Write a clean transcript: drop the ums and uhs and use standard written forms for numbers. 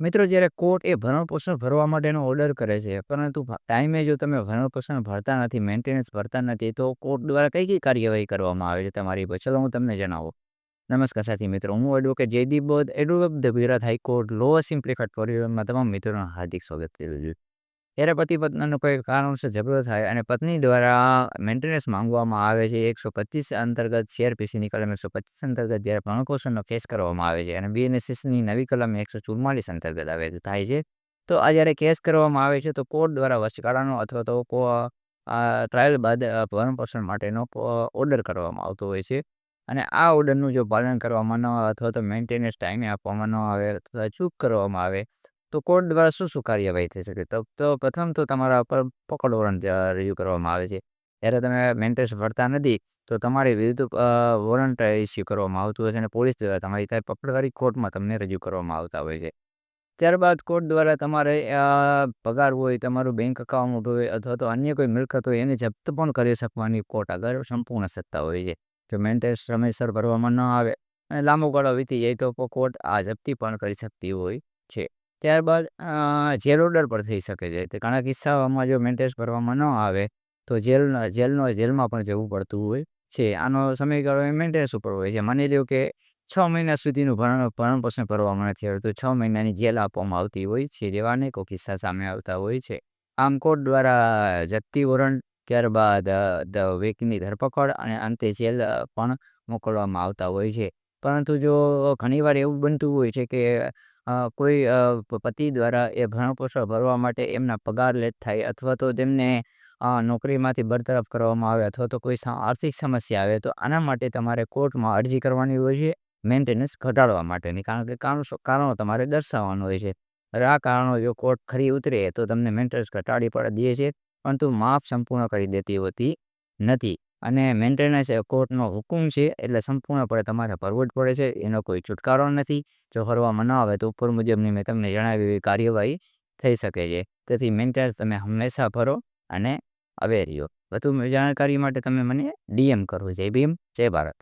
મિત્રો જ્યારે કોર્ટ એ ભરણપોષણ ભરવા માટેનો ઓર્ડર કરે છે, પરંતુ ટાઈમે જો તમે ભરણપોષણ ભરતા નથી, મેન્ટેનન્સ ભરતા નથી, તો કોર્ટ દ્વારા કઈ કાર્યવાહી કરવામાં આવે છે તમારી પર? ચલો હું તમને જણાવું. નમસ્કાર સાથી મિત્રો, હું advocate Jaydeep Bodh, advocate the Gujarat high court law simplified ફોરમમાં તમામ મિત્રોનું હાર્દિક સ્વાગત કરું છું. ત્યારે પતિ પત્નીનો કોઈ કારણસર ઝઘડો થાય અને પત્ની દ્વારા મેન્ટેનન્સ માંગવામાં આવે છે 125 અંતર્ગત સીઆરપીસીની કલમ 125 અંતર્ગત જ્યારે ભરણપોષણનો કેસ કરવામાં આવે છે અને બીએનએસએસની નવી કલમ 144 અંતર્ગત આવે થાય છે. તો આ જ્યારે કેસ કરવામાં આવે છે તો કોર્ટ દ્વારા વચગાળાનો અથવા તો ટ્રાયલ બાદ ભરણપોષણ માટેનો ઓર્ડર કરવામાં આવતો હોય છે. અને આ ઓર્ડરનું જો પાલન કરવામાં ન આવે અથવા તો મેન્ટેનન્સ ટાઈમે આપવામાં ન આવે અથવા ચૂક કરવામાં આવે તો કોર્ટ દ્વારા શું કાર્યવાહી થઈ શકે? તો પ્રથમ તો તમારા પર પકડ વોરંટ રજૂ કરવામાં આવે છે. જ્યારે તમે મેન્ટેનન્સ ભરતા નથી તો તમારી વિરુદ્ધ વોરંટ ઇસ્યુ કરવામાં આવતું હોય છે અને પોલીસ દ્વારા તમારી ત્યાં પકડ કરી કોર્ટમાં તમને રજૂ કરવામાં આવતા હોય છે. ત્યારબાદ કોર્ટ દ્વારા તમારે પગાર હોય, તમારું બેંક એકાઉન્ટ હોય અથવા તો અન્ય કોઈ મિલકત હોય એને જપ્ત પણ કરી શકવાની કોર્ટ આગળ સંપૂર્ણ સત્તા હોય છે. જો મેન્ટેનન્સ સમયસર ભરવામાં ન આવે અને લાંબો ગાળો વીતી જાય તો કોર્ટ આ જપ્તી પણ કરી શકતી હોય છે. ત્યારબાદ જેલ ઓર્ડર પણ થઈ શકે છે. તે ઘણા કિસ્સાઓમાં જો મેન્ટેનન્સ ભરવામાં ન આવે તો જેલમાં પણ જવું પડતું હોય છે. આનો સમયગાળો મેન્ટેનન્સ ઉપર હોય છે. માની લો કે 6 મહિના સુધીનું ભરણપોષણ ભરવામાં નથી આવતું, 6 મહિનાની જેલ આપવામાં આવતી હોય છે. જેવા અનેકો કિસ્સા સામે આવતા હોય છે. આમ કોર્ટ દ્વારા જપ્તી વોરંટ, ત્યારબાદ વ્યક્તિની ધરપકડ અને અંતે જેલ પણ મોકલવામાં આવતા હોય છે. પરંતુ જો ઘણીવાર એવું બનતું હોય છે કે કોઈ પતિ દ્વારા એ ભરણપોષણ ભરવા માટે એમના પગાર લેટ થાય અથવા તો તેમને નોકરીમાંથી બરતરફ કરવામાં આવે અથવા તો કોઈ આર્થિક સમસ્યા આવે તો આના માટે તમારે કોર્ટમાં અરજી કરવાની હોય છે મેન્ટેનન્સ ઘટાડવા માટેની. કારણ કે કારણો તમારે દર્શાવવાનું હોય છે. હવે આ કારણો જો કોર્ટ ખરી ઉતરે તો તમને મેન્ટેનન્સ ઘટાડી પણ દે છે, પરંતુ માફ સંપૂર્ણ કરી દેતી હોતી નથી. અને મેન્ટેનન્સ એ કોર્ટનો હુકમ છે એટલે સંપૂર્ણપણે તમારે ભરવું જ પડે છે. એનો કોઈ છુટકારો નથી. જો ભરવામાં ન આવે તો ઉપર મુજબની મેં તમને જણાવી એવી કાર્યવાહી થઈ શકે છે. તેથી મેન્ટેનન્સ તમે હંમેશા ભરો અને અવેર રહ્યો. વધુ જાણકારી માટે તમે મને ડીએમ કરો. જય ભીમ, જય ભારત.